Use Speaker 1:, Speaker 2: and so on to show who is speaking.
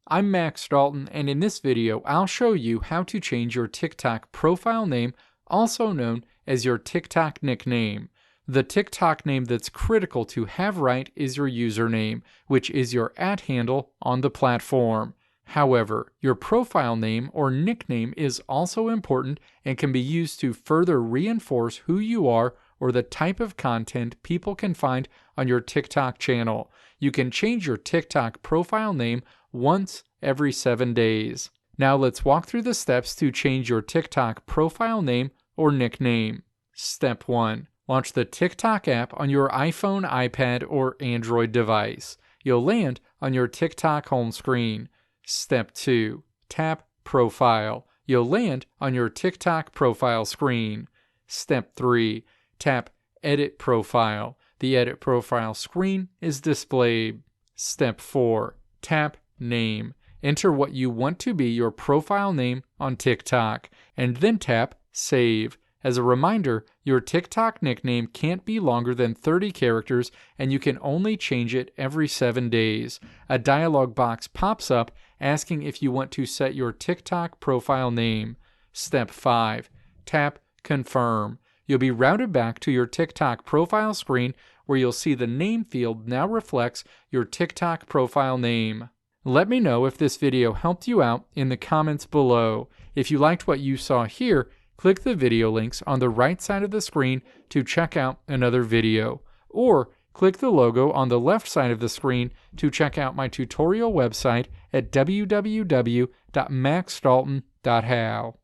Speaker 1: I'm Max Dalton, and in this video I'll show you how to change your TikTok profile name, also known as your TikTok nickname. The TikTok name that's critical to have right is your username, which is your @handle on the platform. However, your profile name or nickname is also important and can be used to further reinforce who you are or the type of content people can find on your TikTok channel. You can change your TikTok profile name once every 7 days. Now let's walk through the steps to change your TikTok profile name or nickname. Step 1. Launch the TikTok app on your iPhone, iPad, or Android device. You'll land on your TikTok home screen. Step 2. Tap Profile. You'll land on your TikTok profile screen. Step 3. Tap Edit Profile. The Edit Profile screen is displayed. Step 4. Tap Name. Enter what you want to be your profile name on TikTok, and then tap Save. As a reminder, your TikTok nickname can't be longer than 30 characters, and you can only change it every 7 days. A dialog box pops up asking if you want to set your TikTok profile name. Step 5. Tap Confirm. You'll be routed back to your TikTok profile screen where you'll see the name field now reflects your TikTok profile name. Let me know if this video helped you out in the comments below. If you liked what you saw here, click the video links on the right side of the screen to check out another video, or click the logo on the left side of the screen to check out my tutorial website at www.maxdalton.how.